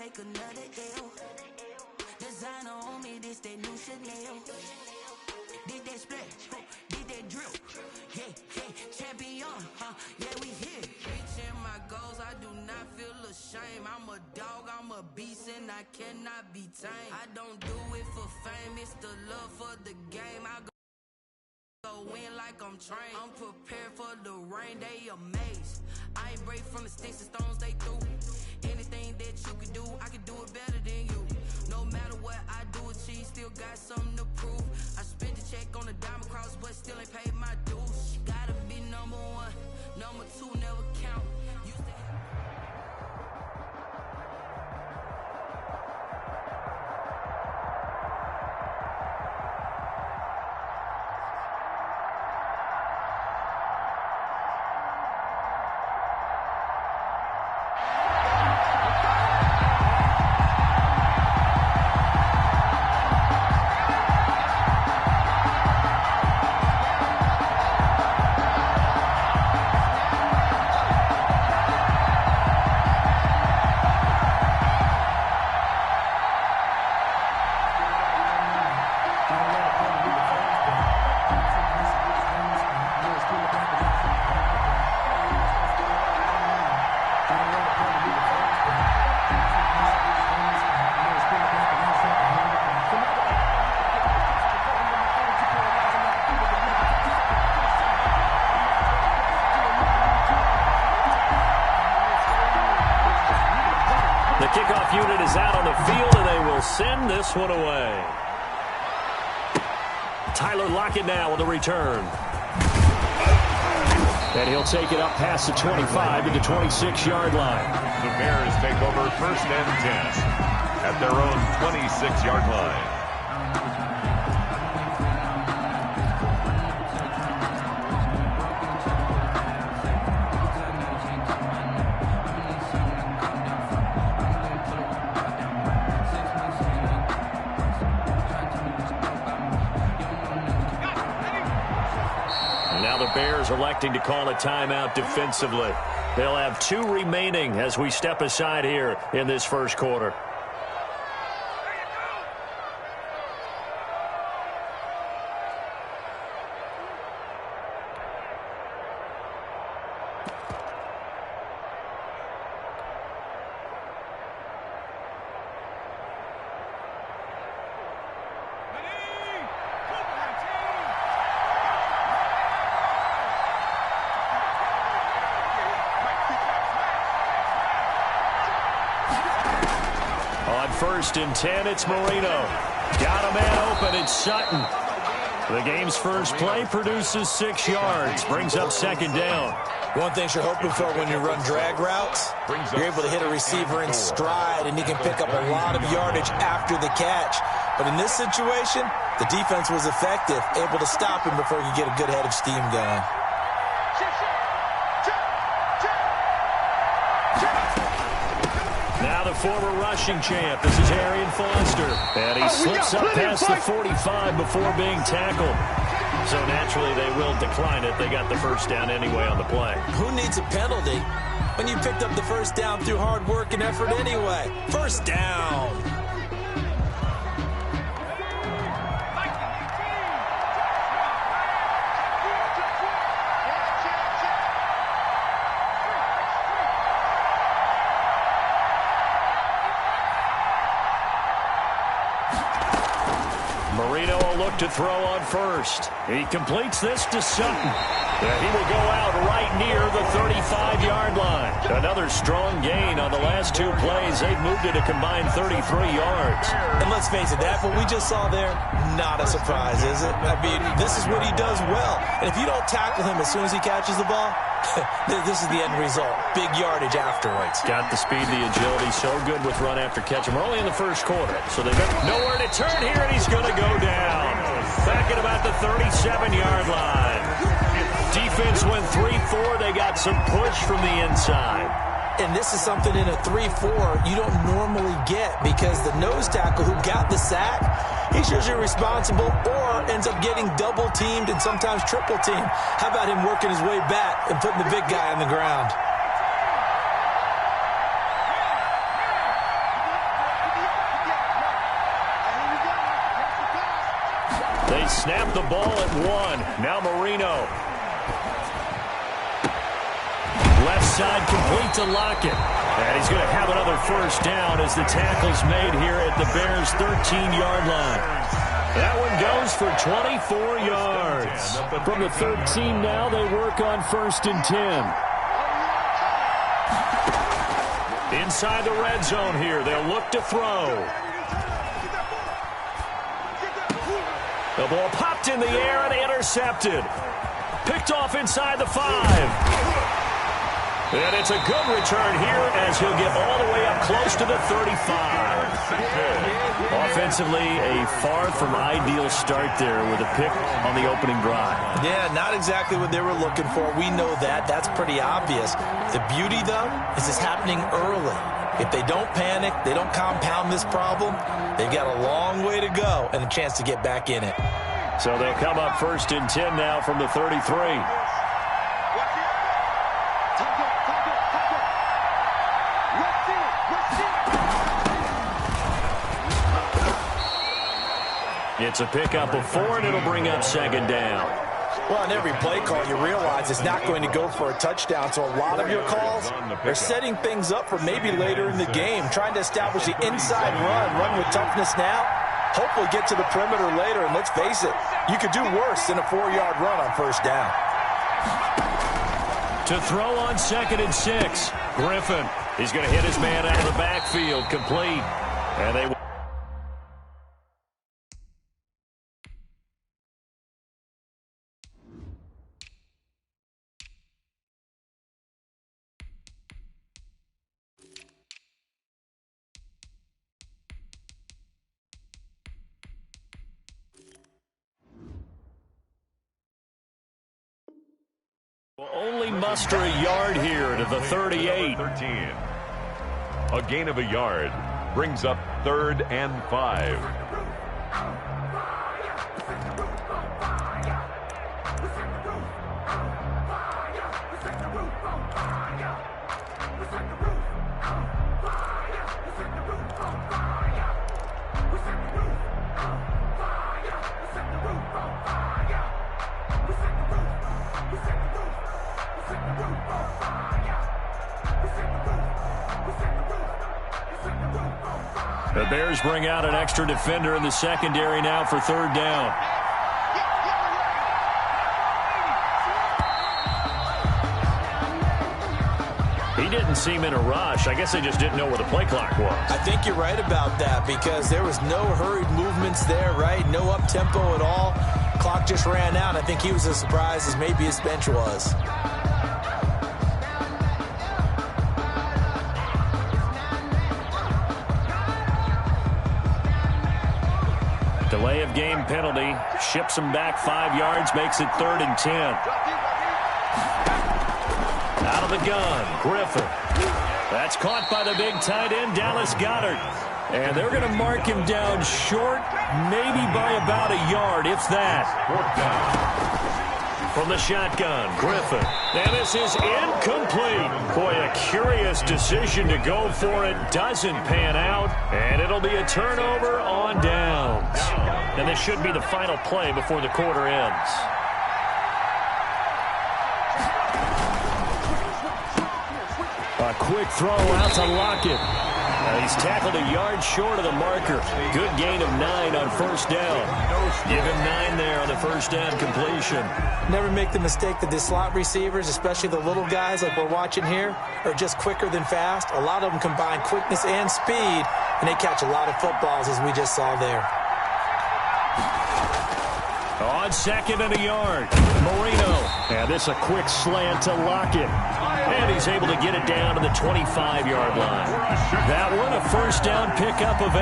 take another L. Designer on me, this that new Chanel. Did that splash, did that drip. Yeah, champion, yeah, we here. Reaching my goals, I do not feel ashamed. I'm a dog, I'm a beast, and I cannot be tamed. I don't do it for fame, it's the love for the game. I go win like I'm trained. I'm prepared for the rain, they amazed. I ain't break from the sticks and stones they threw. Anything that you can do, I can do it better than you. No matter what I do, achieve, still got something to prove. I spent the check on the diamond cross, but still ain't paid my dues. Gotta be number one, number two never count. Used to kickoff unit is out on the field, and they will send this one away. Tyler Lockett now with the return. And he'll take it up past the 25 to the 26-yard line. The Bears take over 1st and 10 at their own 26-yard line. Bears electing to call a timeout defensively. They'll have 2 remaining as we step aside here in this first quarter. On 1st and 10, it's Marino. Got a man open, it's Sutton. The game's first play produces 6 yards, brings up 2nd down. One thing you're hoping for when you run drag routes, you're able to hit a receiver in stride, and he can pick up a lot of yardage after the catch. But in this situation, the defense was effective, able to stop him before he could get a good head of steam going. Now the former rushing champ. This is Arian Foster. And he slips up past the 45 before being tackled. So naturally they will decline it. They got the first down anyway on the play. Who needs a penalty when you picked up the first down through hard work and effort anyway? First down. Marino will look to throw on 1st. He completes this to Sutton. And he will go out right near the 35-yard line. Another strong gain on the last 2 plays. They've moved it a combined 33 yards. And let's face it, that what we just saw there, not a surprise, is it? I mean, this is what he does well. And if you don't tackle him as soon as he catches the ball, this is the end result. Big yardage afterwards. Got the speed, the agility, so good with run after catch. We're only in the first quarter, so they've got nowhere to turn here, and he's going to go down. Back at about the 37-yard line. Defense went 3-4. They got some push from the inside. And this is something in a 3-4 you don't normally get, because the nose tackle who got the sack, he's usually responsible or ends up getting double-teamed and sometimes triple-teamed. How about him working his way back and putting the big guy on the ground? They snap the ball at 1. Now Marino. Left side complete to Lockett. And he's going to have another first down as the tackle's made here at the Bears' 13-yard line. That one goes for 24 yards. From the 13 now, they work on 1st and 10. Inside the red zone here, they'll look to throw. The ball popped in the air and intercepted. Picked off inside the 5. And it's a good return here as he'll get all the way up close to the 35. Offensively, a far from ideal start there with a pick on the opening drive. Yeah, not exactly what they were looking for. We know that. That's pretty obvious. The beauty, though, is it's happening early. If they don't panic, they don't compound this problem, they've got a long way to go and a chance to get back in it. So they'll come up 1st and 10 now from the 33. It's a pickup of 4, and it'll bring up 2nd down. Well, on every play call, you realize it's not going to go for a touchdown, so a lot of your calls are setting things up for maybe later in the game, trying to establish the inside run with toughness now, hopefully get to the perimeter later, and let's face it, you could do worse than a 4-yard run on 1st down. To throw on 2nd and 6, Griffin. He's going to hit his man out of the backfield, complete. And they will only muster a yard here to the 38. 13. A gain of a yard brings up 3rd and 5. The Bears bring out an extra defender in the secondary now for 3rd down. He didn't seem in a rush. I guess they just didn't know where the play clock was. I think you're right about that because there was no hurried movements there, right? No up-tempo at all. Clock just ran out. I think he was as surprised as maybe his bench was. Delay of game penalty. Ships him back 5 yards, makes it 3rd and 10. Out of the gun, Griffin. That's caught by the big tight end, Dallas Goedert. And they're going to mark him down short, maybe by about a yard, if that. From the shotgun, Griffin. And this is incomplete. Boy, a curious decision to go for it. Doesn't pan out. And it'll be a turnover on downs. And this should be the final play before the quarter ends. A quick throw out to Lockett. He's tackled a yard short of the marker. Good gain of 9 on 1st down. Give him 9 there on the 1st down completion. Never make the mistake that the slot receivers, especially the little guys like we're watching here, are just quicker than fast. A lot of them combine quickness and speed, and they catch a lot of footballs, as we just saw there. On 2nd and a yard, Marino. And this a quick slant to Lockett. And he's able to get it down to the 25-yard line. That one, a 1st down pickup of 8.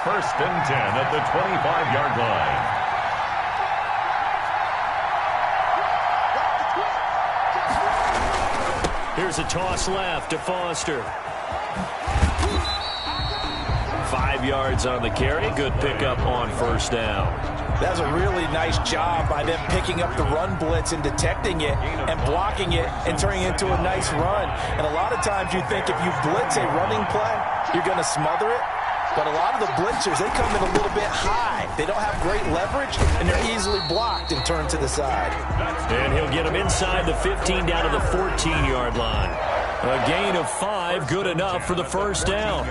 1st and 10 at the 25-yard line. Here's a toss left to Foster. 5 yards on the carry. Good pickup on 1st down. That's a really nice job by them picking up the run blitz and detecting it and blocking it and turning it into a nice run. And a lot of times you think if you blitz a running play, you're going to smother it. but a lot of the blitzers, they come in a little bit high. They don't have great leverage, and they're easily blocked and turned to the side. And he'll get them inside the 15 down to the 14-yard line. A gain of 5, good enough for the first down.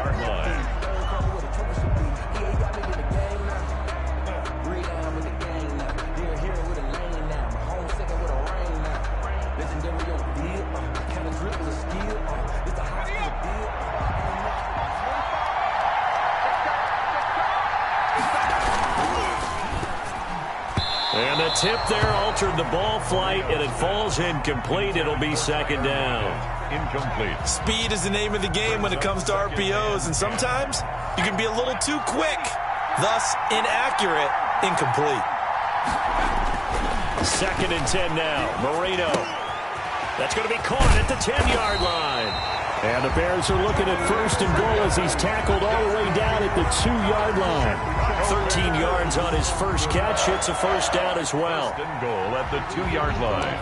And the tip there altered the ball flight, and it falls incomplete. It'll be second down. Incomplete. Speed is the name of the game when it comes to RPOs, and sometimes you can be a little too quick, thus inaccurate, incomplete. Second and 10 now. Marino. That's going to be caught at the 10-yard line. And the Bears are looking at first and goal as he's tackled all the way down at the 2-yard line. 13 yards on his first catch. It's a first down as well. First and goal at the 2-yard line.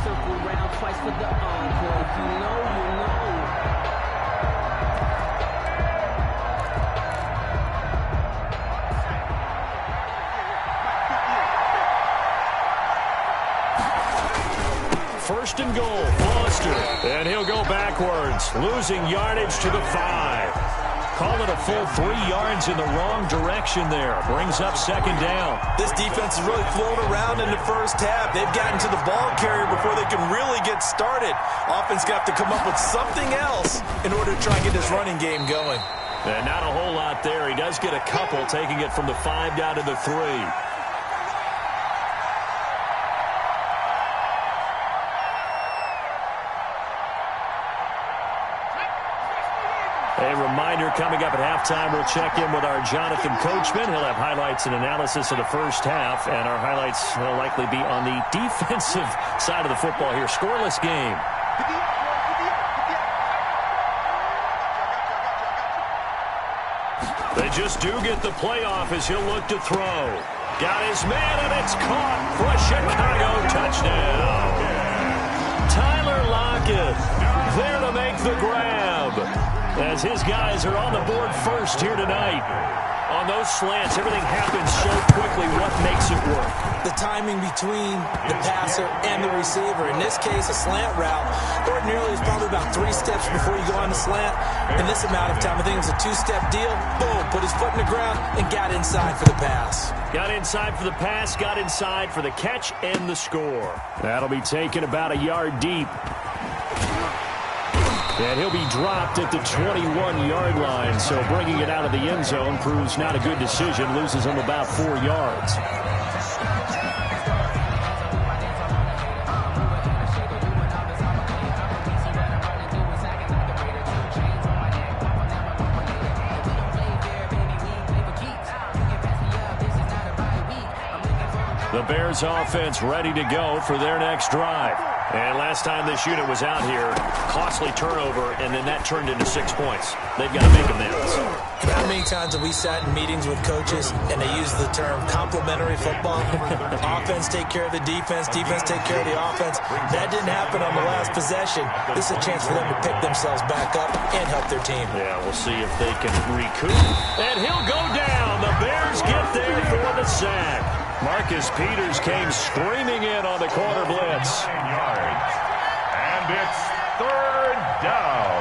Circle round twice for the encore. If you know, you know. First and goal, Foster. And he'll go backwards, losing yardage to the 5. Call it a full 3 yards in the wrong direction there. Brings up second down. This defense has really flown around in the first half. They've gotten to the ball carrier before they can really get started. Offense got to come up with something else in order to try and get this running game going. And not a whole lot there. He does get a couple, taking it from the 5 down to the 3. A reminder coming up at halftime, we'll check in with our Jonathan Coachman. He'll have highlights and analysis of the first half, and our highlights will likely be on the defensive side of the football here. Scoreless game. They just do get the playoff as he'll look to throw. Got his man, and it's caught for a Chicago touchdown. Tyler Lockett there to make the grab, as his guys are on the board first here tonight. On those slants, everything happens so quickly. What makes it work? The timing between the passer and the receiver. In this case, a slant route ordinarily is probably about 3 steps before you go on the slant. In this amount of time, I think it was a 2-step deal. Boom, put his foot in the ground and got inside for the pass. Got inside for the pass, got inside for the catch and the score. That'll be taken about a yard deep. And he'll be dropped at the 21-yard line, so bringing it out of the end zone proves not a good decision, loses him about 4 yards. The Bears offense ready to go for their next drive. And last time this unit was out here, costly turnover, and then that turned into 6 points. They've got to make amends. How many times have we sat in meetings with coaches and they use the term complementary football? Offense take care of the defense, defense take care of the offense. That didn't happen on the last possession. This is a chance for them to pick themselves back up and help their team. Yeah, we'll see if they can recoup. And he'll go down. The Bears get there for the sack. Marcus Peters came screaming in on the corner blitz. 9 yards. And it's third down.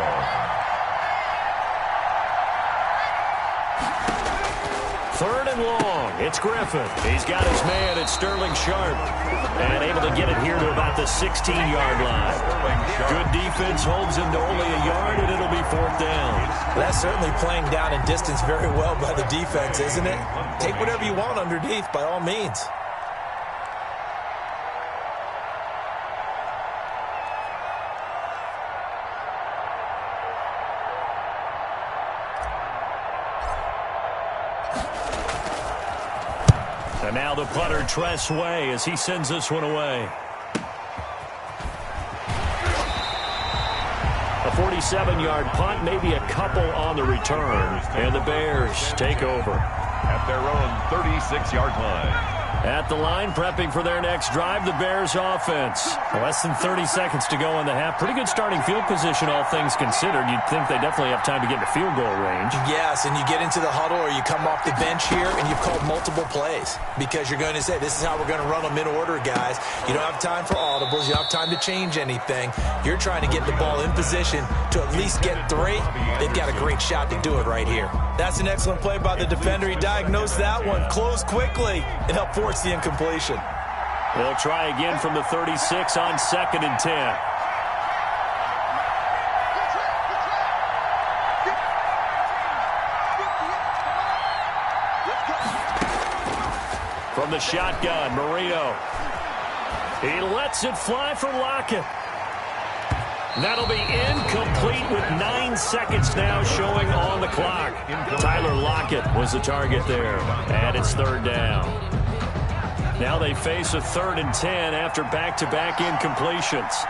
Third and long. It's Griffin. He's got his man. It's Sterling Sharp. And able to get it here to about the 16-yard line. Good defense holds him to only a yard, and it'll be fourth down. That's certainly playing down in distance very well by the defense, isn't it? Take whatever you want underneath, by all means. And now the punter, Tress Way, as he sends this one away. A 47-yard punt, maybe a couple on the return. And the Bears take over at their own 36-yard line. At the line, prepping for their next drive, the Bears offense. Less than 30 seconds to go in the half. Pretty good starting field position, all things considered. You'd think they definitely have time to get into field goal range. Yes, and you get into the huddle or you come off the bench here and you've called multiple plays because you're going to say, this is how we're going to run them in order, guys. You don't have time for audibles. You don't have time to change anything. You're trying to get the ball in position to at least get 3. They've got a great shot to do it right here. That's an excellent play by the defender. He diagnosed that one, closed quickly, and helped force the incompletion. They'll try again from the 36 on 2nd and 10. From the shotgun, Marino. He lets it fly for Lockett. That'll be incomplete with 9 seconds now showing on the clock. Tyler Lockett was the target there, and it's 3rd down. Now they face a 3rd and 10 after back-to-back incompletions.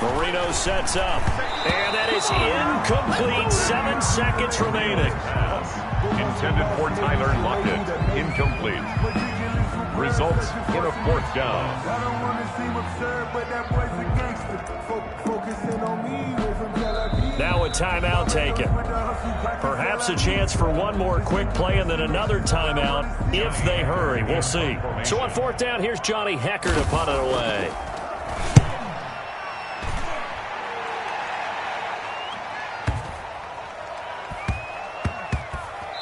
Marino sets up, and that is incomplete. 7 seconds remaining. Intended for Tyler Lockett. Incomplete. Results in a 4th down. Now a timeout taken. Perhaps a chance for one more quick play and then another timeout if they hurry. We'll see. So on 4th down, here's Johnny Hekker to punt it away.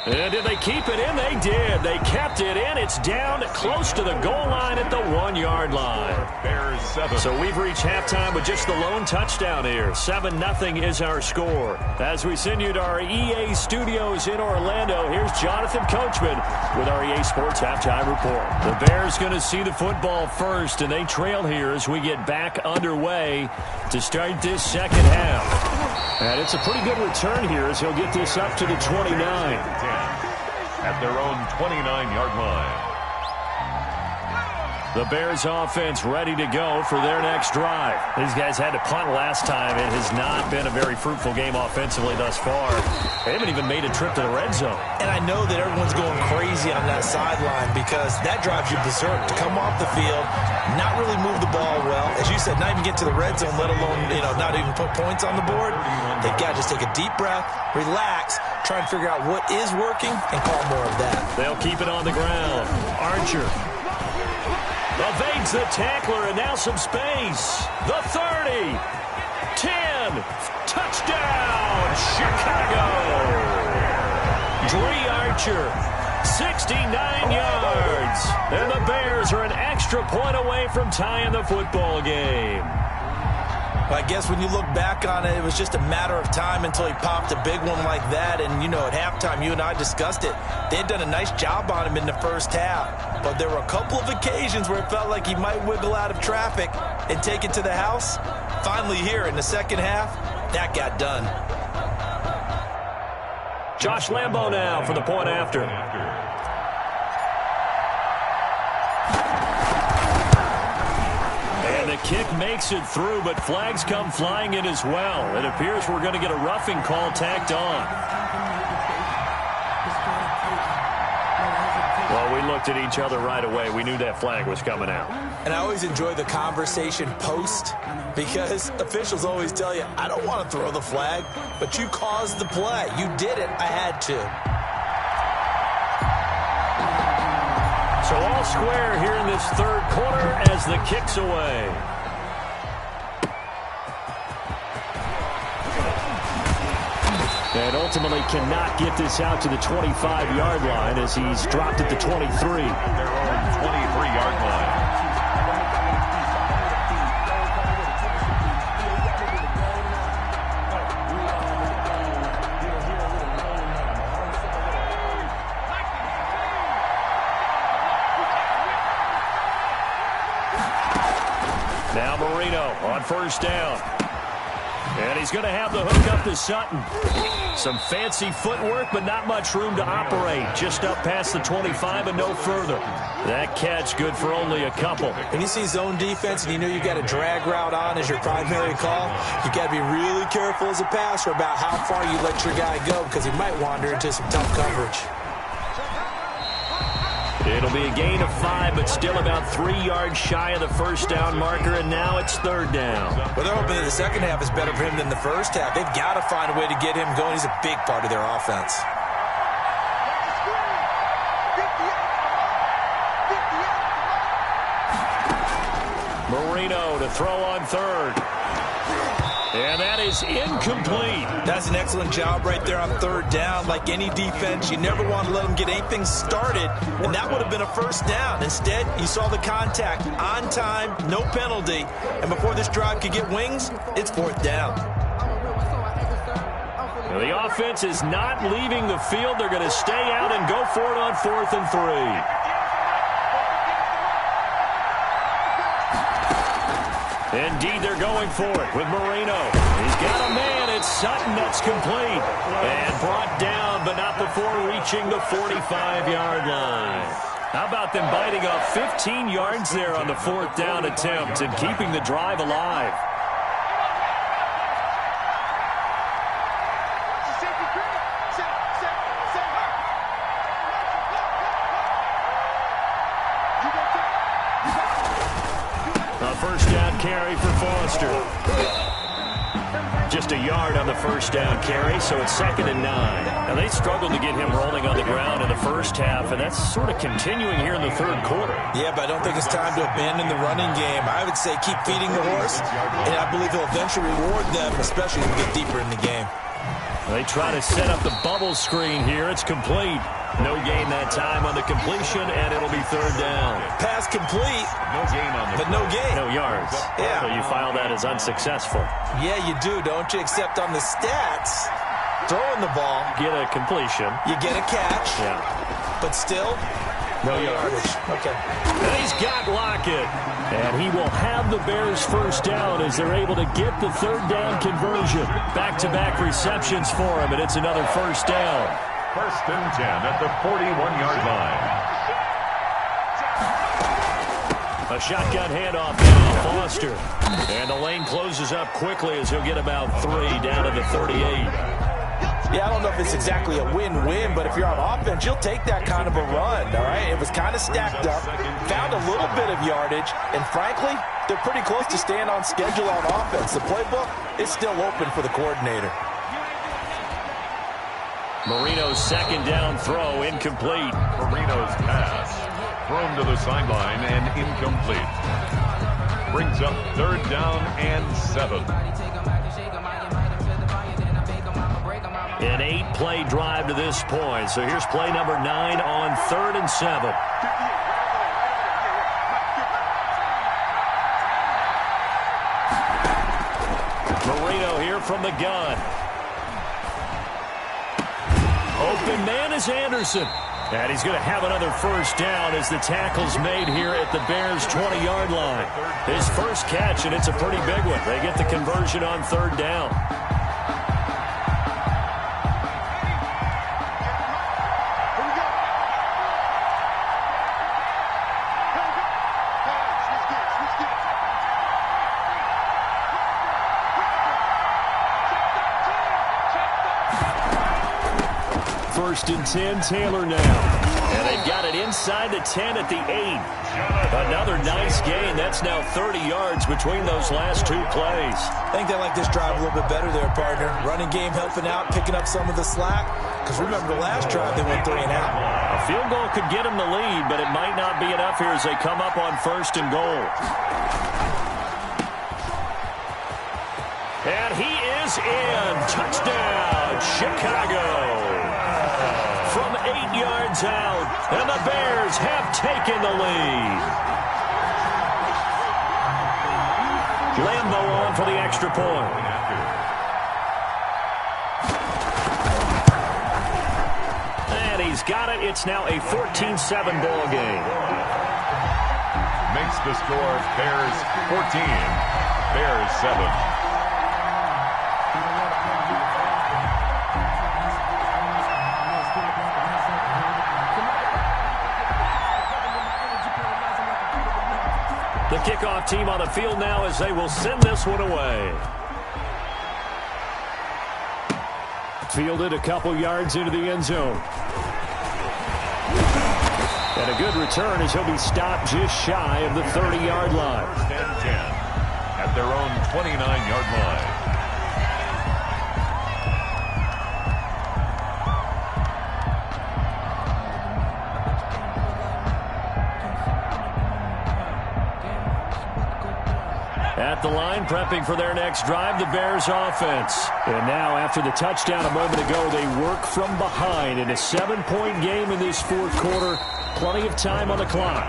And did they keep it in? They did. They kept it in. It's down close to the goal line at the 1-yard line. Bears 7. So we've reached halftime with just the lone touchdown here. 7-0 is our score. As we send you to our EA studios in Orlando, here's Jonathan Coachman with our EA Sports Halftime Report. The Bears going to see the football first, and they trail here as we get back underway to start this second half. And it's a pretty good return here as he'll get this up to the 29. At their own 29-yard line. The Bears offense ready to go for their next drive. These guys had to punt last time. It has not been a very fruitful game offensively thus far. They haven't even made a trip to the red zone. And I know that everyone's going crazy on that sideline because that drives you berserk to come off the field, not really move the ball well. As you said, not even get to the red zone, let alone, not even put points on the board. They've got to just take a deep breath, relax, try and figure out what is working and call more of that. They'll keep it on the ground. Archer evades the tackler, and now some space. The 30, 10, touchdown, Chicago. Dre Archer, 69 yards. And the Bears are an extra point away from tying the football game. I guess when you look back on it, it was just a matter of time until he popped a big one like that. And, at halftime, you and I discussed it. They had done a nice job on him in the first half. But there were a couple of occasions where it felt like he might wiggle out of traffic and take it to the house. Finally here in the second half, that got done. Josh Lambo now for the point after. And the kick makes it through, but flags come flying in as well. It appears we're going to get a roughing call tacked on. Well, we looked at each other right away. We knew that flag was coming out. And I always enjoy the conversation post because officials always tell you, I don't want to throw the flag, but you caused the play. You did it. I had to. So all square here in this third quarter as the kick's away. And ultimately cannot get this out to the 25-yard line as he's dropped at the 23. Their own 23-yard line. Now Marino on first down. And he's going to have the hook up to Sutton. Some fancy footwork, but not much room to operate. Just up past the 25 and no further. That catch good for only a couple. When you see zone defense and you know you got a drag route on as your primary call, you got to be really careful as a passer about how far you let your guy go because he might wander into some tough coverage. It'll be a gain of 5, but still about 3 yards shy of the first down marker, and now it's third down. Well, they're hoping that the second half is better for him than the first half. They've got to find a way to get him going. He's a big part of their offense. Marino to throw on third. And that is incomplete. That's an excellent job right there on third down. Like any defense, you never want to let them get anything started, and that would have been a first down. Instead, you saw the contact on time, no penalty, and before this drive could get wings, it's fourth down. Now, the offense is not leaving the field. They're going to stay out and go for it on 4th and 3. Indeed, they're going for it with Marino. He's got a man. It's Sutton that's complete. And brought down, but not before reaching the 45-yard line. How about them biting off 15 yards there on the 4th down attempt and keeping the drive alive? First down carry for Foster. Just a yard on the first down carry, so it's 2nd and 9. Now, they struggled to get him rolling on the ground in the first half, and that's sort of continuing here in the third quarter. Yeah, but I don't think it's time to abandon the running game. I would say keep feeding the horse, and I believe he'll eventually reward them, especially as we get deeper in the game. They try to set up the bubble screen here. It's complete. No gain that time on the completion, and it'll be third down. Pass complete, No gain on the but no gain. No yards. Yeah. So you file that as unsuccessful. Yeah, you do, don't you? Except on the stats, throwing the ball, Get a completion. you get a catch, Yeah. but still, no yardage. Okay. And he's got Lockett. And he will have the Bears first down as they're able to get the third down conversion. Back-to-back receptions for him, and it's another first down. 1st and 10 at the 41-yard line. A shotgun handoff now, Foster. And the lane closes up quickly as he'll get about 3 down to the 38. Yeah, I don't know if it's exactly a win-win, but if you're on offense, you'll take that kind of a run, all right? It was kind of stacked up, found a little bit of yardage, and frankly, they're pretty close to staying on schedule on offense. The playbook is still open for the coordinator. Marino's 2nd down throw, incomplete. Marino's pass thrown to the sideline and incomplete. Brings up 3rd down and 7. An 8-play drive to this point. So here's play number 9 on 3rd and 7. Marino here from the gun. Open man is Anderson. And he's going to have another first down as the tackle's made here at the Bears' 20-yard line. His first catch, and it's a pretty big one. They get the conversion on 3rd down. First and 10, Taylor now. And they've got it inside the 10 at the 8. Another nice gain. That's now 30 yards between those last 2 plays. I think they like this drive a little bit better there, partner. Running game helping out, picking up some of the slack. Because remember, the last drive they went 3 and out. A field goal could get them the lead, but it might not be enough here as they come up on 1st and goal. And he is in. Touchdown, Chicago. From 8 yards out, and the Bears have taken the lead. Lambo on for the extra point. And he's got it. It's now a 14-7 ball game. Makes the score Bears 14, Bears 7. The kickoff team on the field now as they will send this one away. Fielded a couple yards into the end zone. And a good return as he'll be stopped just shy of the 30-yard line. First and 10 at their own 29-yard line. At the line, prepping for their next drive, the Bears offense. And now, after the touchdown a moment ago, they work from behind in a 7-point game in this fourth quarter. Plenty of time on the clock.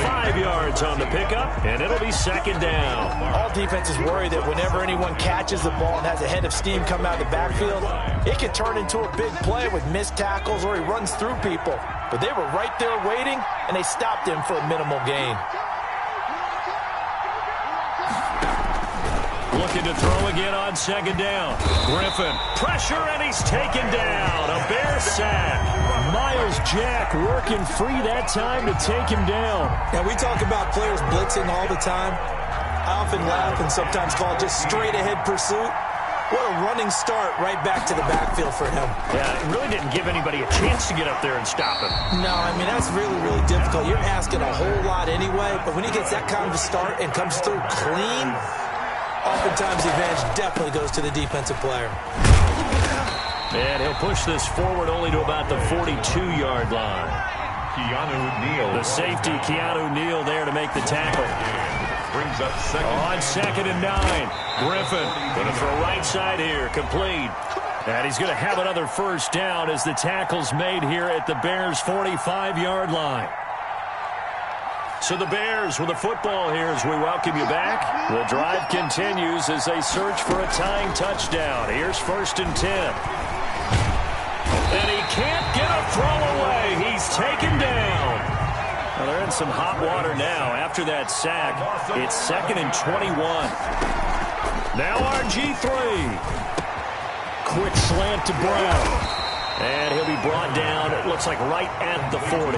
5 yards on the pickup, and it'll be second down. All defenses worry that whenever anyone catches the ball and has a head of steam come out of the backfield, it can turn into a big play with missed tackles or he runs through people. But they were right there waiting, and they stopped him for a minimal gain. Looking to throw again on second down. Griffin, pressure, and he's taken down. A Bear sack. Myles Jack working free that time to take him down. Now, we talk about players blitzing all the time. I often laugh and sometimes call it just straight-ahead pursuit. What a running start right back to the backfield for him. Yeah, it really didn't give anybody a chance to get up there and stop him. No, I mean, that's really, really difficult. You're asking a whole lot anyway, but when he gets that kind of a start and comes through clean, oftentimes the advantage definitely goes to the defensive player. And he'll push this forward only to about the 42-yard line. Keanu Neal. The safety, Keanu Neal, there to make the tackle. Brings up second. On 2nd and 9. Griffin going to throw right side here, complete. And he's going to have another first down as the tackle's made here at the Bears' 45-yard line. So the Bears with the football here as we welcome you back. The drive continues as they search for a tying touchdown. Here's 1st and 10. And he can't get a throw away. He's taken down. Well, they're in some hot water now. After that sack, it's 2nd and 21. Now RG3. Quick slant to Brown. And he'll be brought down, it looks like right at the 40.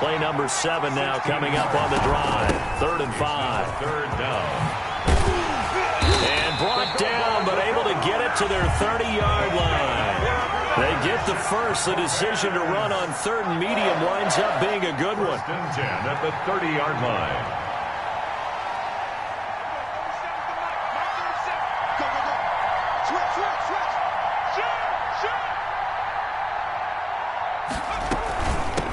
Play number 7 now coming up on the drive. 3rd and 5. Third down. And brought down, but able to get it to their 30-yard line. They get the first. The decision to run on 3rd and medium winds up being a good one. 1st and 10 at the 30-yard line.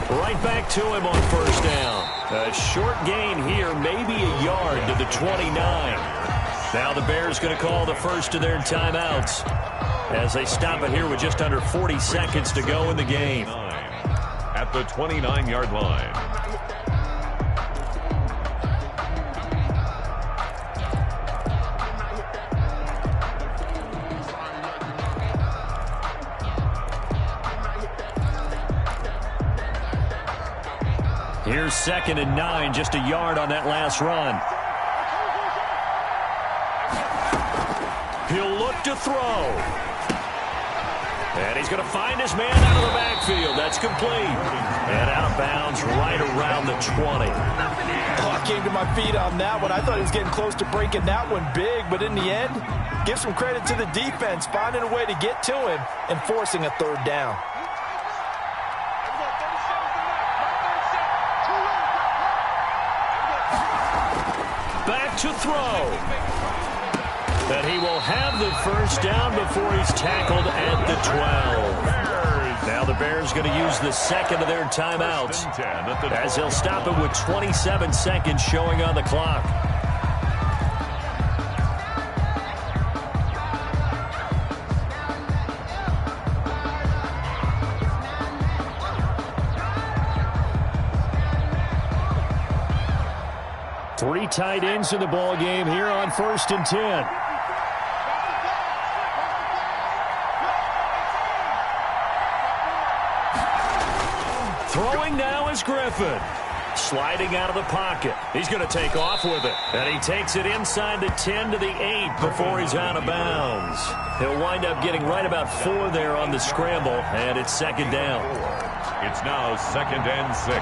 Right back to him on 1st down. A short gain here, maybe a yard to the 29. Now the Bears going to call the first of their timeouts as they stop it here with just under 40 seconds to go in the game. At the 29-yard line. Here's 2nd and 9, just a yard on that last run. He'll look to throw. And he's going to find his man out of the backfield. That's complete. And out of bounds right around the 20. Oh, I came to my feet on that one. I thought he was getting close to breaking that one big, but in the end, give some credit to the defense, finding a way to get to him and forcing a 3rd down. Back to throw. And he will have the first down before he's tackled at the 12. Now the Bears going to use the 2nd of their timeouts as they'll stop it with 27 seconds showing on the clock. Three tight ends in the ball game here on 1st and 10. Throwing now is Griffin. Sliding out of the pocket. He's going to take off with it. And he takes it inside the 10 to the 8 before he's out of bounds. He'll wind up getting right about 4 there on the scramble, and it's 2nd down. It's now 2nd and 6.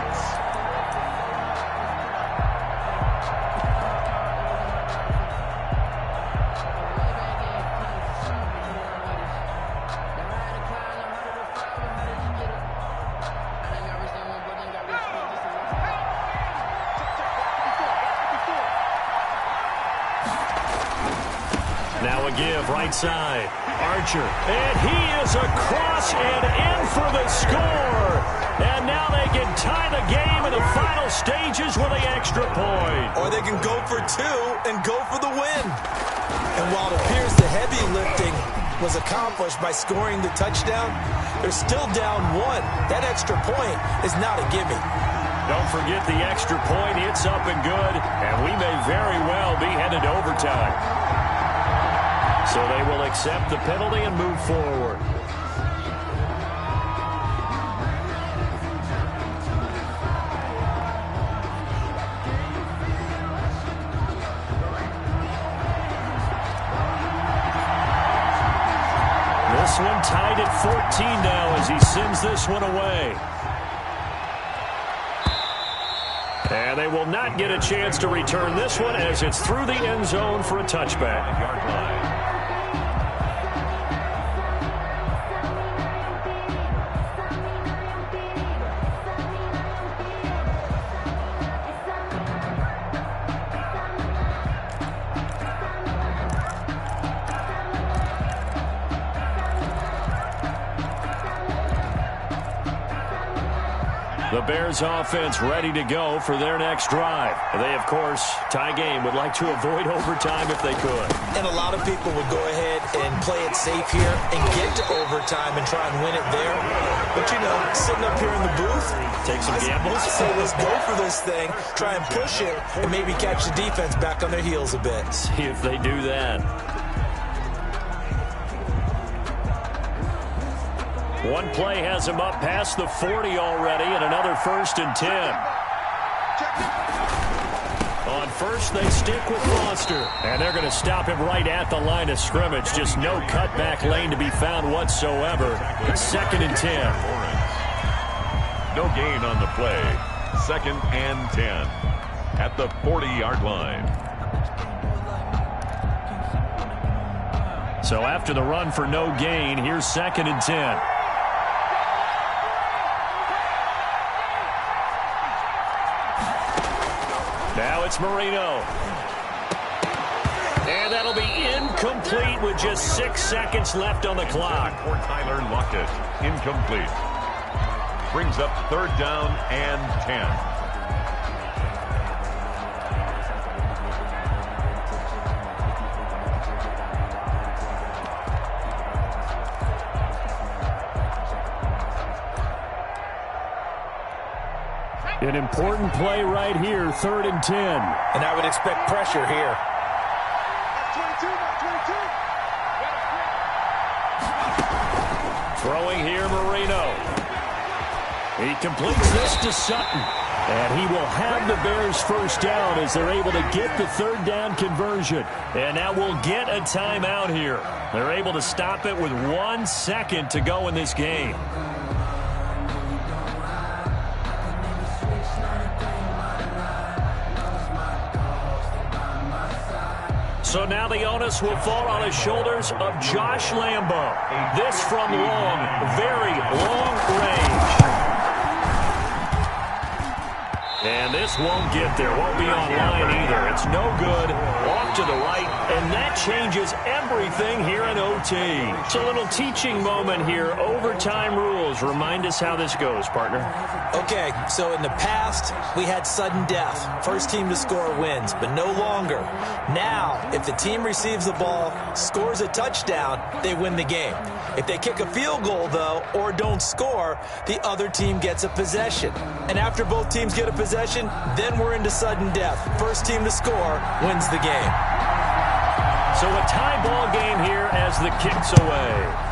Now a give right side. Archer. And he is across and in for the score. And now they can tie the game in the final stages with an extra point. Or they can go for two and go for the win. And while it appears the heavy lifting was accomplished by scoring the touchdown, they're still down one. That extra point is not a gimme. Don't forget the extra point. It's up and good, and we may very well be headed to overtime. So they will accept the penalty and move forward. This one tied at 14 now as he sends this one away. And they will not get a chance to return this one as it's through the end zone for a touchback. Yard line. The Bears offense ready to go for their next drive. They, of course, tie game, would like to avoid overtime if they could. And a lot of people would go ahead and play it safe here and get to overtime and try and win it there. But, you know, sitting up here in the booth, take some gambles. I say let's go for this thing, try and push it, and maybe catch the defense back on their heels a bit. See if they do that. One play has him up past the 40 already, and another 1st and 10. On first, they stick with Foster, and they're going to stop him right at the line of scrimmage. Just no cutback lane to be found whatsoever. It's 2nd and 10. No gain on the play. 2nd and 10 at the 40-yard line. So after the run for no gain, here's 2nd and 10. Now it's Marino. And that'll be incomplete with just 6 seconds left on the clock. For Tyler Lockett. Incomplete. Brings up 3rd down and 10. An important play right here, 3rd and 10. And I would expect pressure here. Throwing here, Marino. He completes this to Sutton. And he will have the Bears' 1st down as they're able to get the 3rd down conversion. And now we'll get a timeout here. They're able to stop it with 1 second to go in this game. So now the onus will fall on the shoulders of Josh Lambo. This from long, very long range. And this won't get there. Won't be online either. It's no good. Off to the right. And that changes everything here in OT. It's a little teaching moment here. Overtime rules. Remind us how this goes, partner. Okay, so in the past, we had sudden death. First team to score wins, but no longer. Now, if the team receives the ball, scores a touchdown, they win the game. If they kick a field goal, though, or don't score, the other team gets a possession. And after both teams get a possession, then we're into sudden death. First team to score wins the game. So a tie ball game here as the kick's away.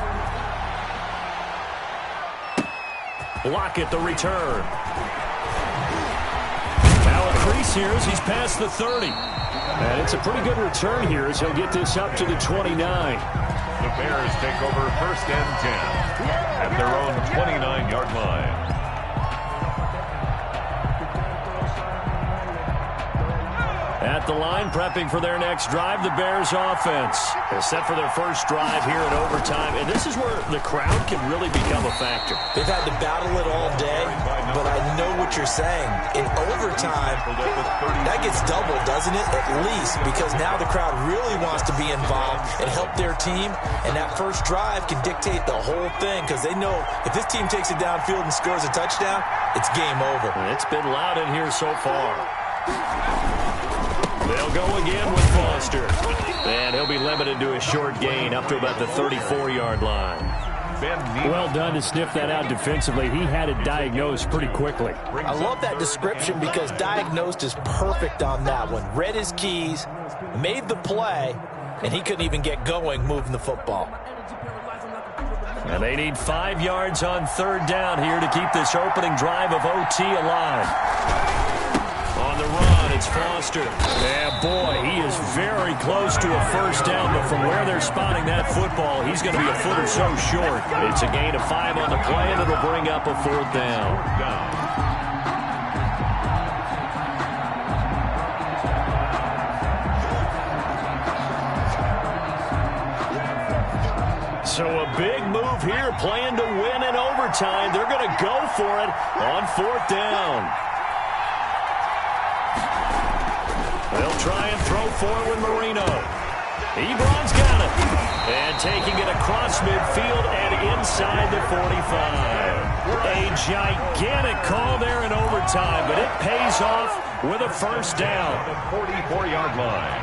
Lockett the return. Now a crease here as he's past the 30. And it's a pretty good return here as he'll get this up to the 29. The Bears take over 1st and 10 at their own 29-yard line. At the line, prepping for their next drive, the Bears offense. They're set for their 1st drive here in overtime, and this is where the crowd can really become a factor. They've had to battle it all day, but I know what what you're saying. In overtime, that gets doubled, doesn't it? At least, because now the crowd really wants to be involved and help their team, and that first drive can dictate the whole thing because they know if this team takes it downfield and scores a touchdown, it's game over. It's been loud in here so far. They'll go again with Foster. And he'll be limited to a short gain up to about the 34-yard line. Well done to sniff that out defensively. He had it diagnosed pretty quickly. I love that description because diagnosed is perfect on that one. Read his keys, made the play, and he couldn't even get going moving the football. And they need 5 yards on third down here to keep this opening drive of OT alive. On the run, it's Foster. And boy, he is very close to a first down, but from where they're spotting that football, he's going to be a foot or so short. It's a gain of 5 on the play, and it'll bring up a fourth down. So a big move here, playing to win in overtime. They're going to go for it on fourth down. They'll try and throw for it with Marino. Ebron's got it. And taking it across midfield and inside the 45. A gigantic call there in overtime, but it pays off with a first down. The 44-yard line.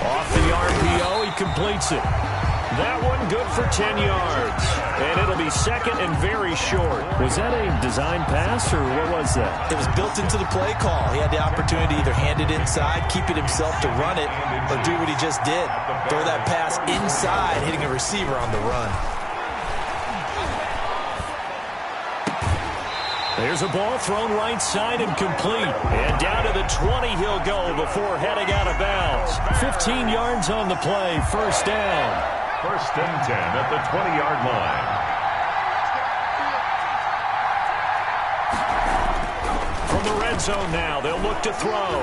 Off the RPO, he completes it. That one good for 10 yards. And it'll be second and very short. Was that a design pass, or what was that? It was built into the play call. He had the opportunity to either hand it inside, keep it himself to run it, or do what he just did. Throw that pass inside, hitting a receiver on the run. There's a ball thrown right side and complete. And down to the 20 he'll go before heading out of bounds. 15 yards on the play, first down. First and 10 at the 20-yard line. From the red zone now, they'll look to throw.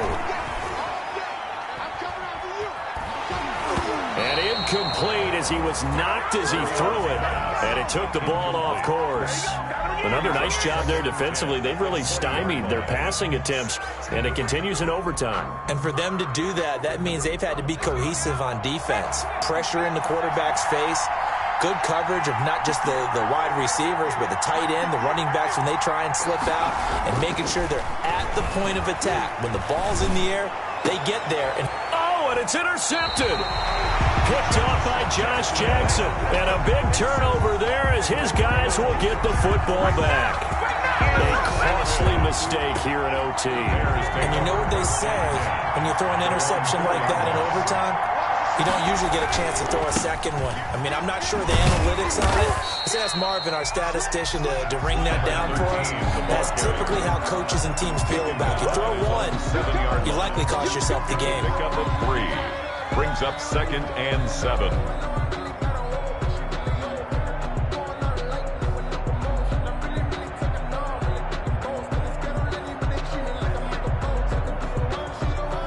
And incomplete as he was knocked as he threw it. And it took the ball off course. Another nice job there defensively. They've really stymied their passing attempts, and it continues in overtime. And for them to do that, that means they've had to be cohesive on defense. Pressure in the quarterback's face, good coverage of not just the wide receivers, but the tight end, the running backs when they try and slip out, and making sure they're at the point of attack. When the ball's in the air, they get there. And it's intercepted. Picked off by Josh Jackson. And a big turnover there as his guys will get the football back. A costly mistake here in OT. And you know what they say when you throw an interception like that in overtime? You don't usually get a chance to throw a second one. I mean, I'm not sure the analytics on it. Let's ask Marvin, our statistician, to ring that down for us. That's typically how coaches and teams feel about you. Throw one, you likely cost yourself the game. Pick up at 3. Brings up second and 7.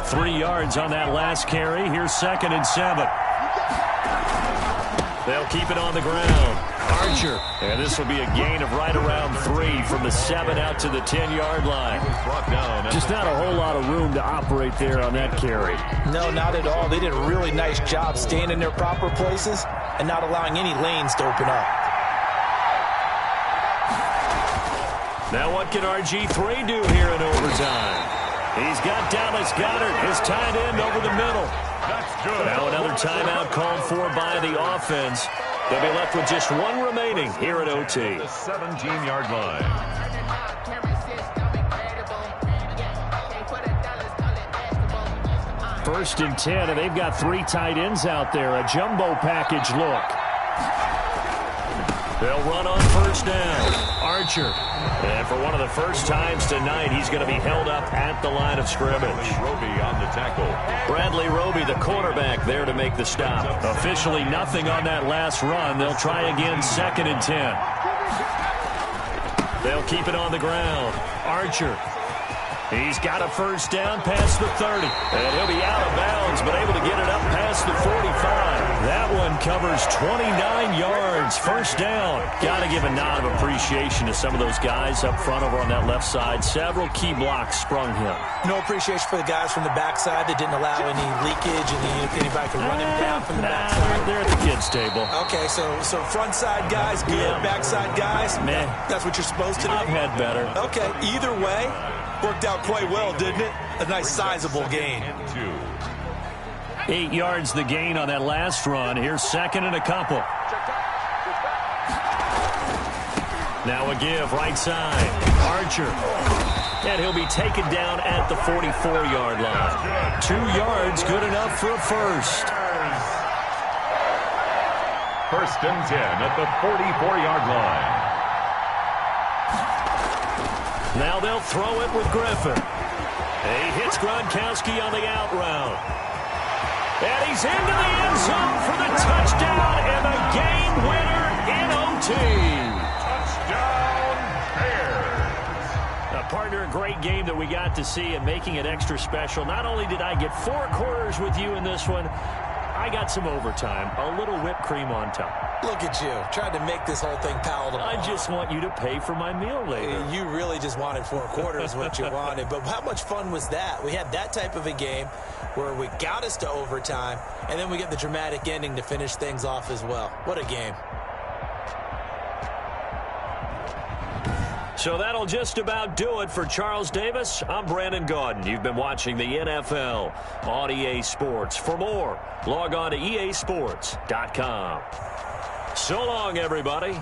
Three yards on that last carry. Here's second and 7. They'll keep it on the ground. Archer. And this will be a gain of right around 3 from the 7 out to the 10-yard line. Just not a whole lot of room to operate there on that carry. No, not at all. They did a really nice job staying in their proper places and not allowing any lanes to open up. Now what can RG3 do here in overtime? He's got Dallas Goedert, his tight end, over the middle. That's good. Now another timeout called for by the offense. They'll be left with just one remaining here at OT. The 17-yard line. First and 10, and they've got 3 tight ends out there. A jumbo package look. They'll run on first down. Archer. And for one of the first times tonight, he's going to be held up at the line of scrimmage. Roby on the tackle. Bradley Roby, the cornerback, there to make the stop. Officially nothing on that last run. They'll try again, second and 10. They'll keep it on the ground. Archer. He's got a first down past the 30. And he'll be out of bounds, but able to get it up past the 45. That one covers 29 yards. First down. Got to give a nod of appreciation to some of those guys up front over on that left side. Several key blocks sprung him. No appreciation for the guys from the backside that didn't allow any leakage and anybody could run him down from the backside. They're at the kids' table. Okay, so front side guys, good. Yeah. Backside guys, man. That's what you're supposed to do? I've had better. Okay, either way, worked out quite well, didn't it? A nice sizable gain. 8 yards the gain on that last run. Here's second and a couple. Now a give, right side. Archer. And he'll be taken down at the 44-yard line. 2 yards, good enough for a first. First and 10 at the 44-yard line. Now they'll throw it with Griffin. He hits Gronkowski on the out route. And he's into the end zone for the touchdown and the game winner in OT. Touchdown, Bears. Partner, a great game that we got to see and making it extra special. Not only did I get 4 quarters with you in this one, I got some overtime, a little whipped cream on top. Look at you, trying to make this whole thing palatable. I just want you to pay for my meal later. You really just wanted 4 quarters what you wanted. But how much fun was that? We had that type of a game where we got us to overtime, and then we get the dramatic ending to finish things off as well. What a game. So that'll just about do it for Charles Davis. I'm Brandon Gaudin. You've been watching the NFL on EA Sports. For more, log on to easports.com. So long, everybody.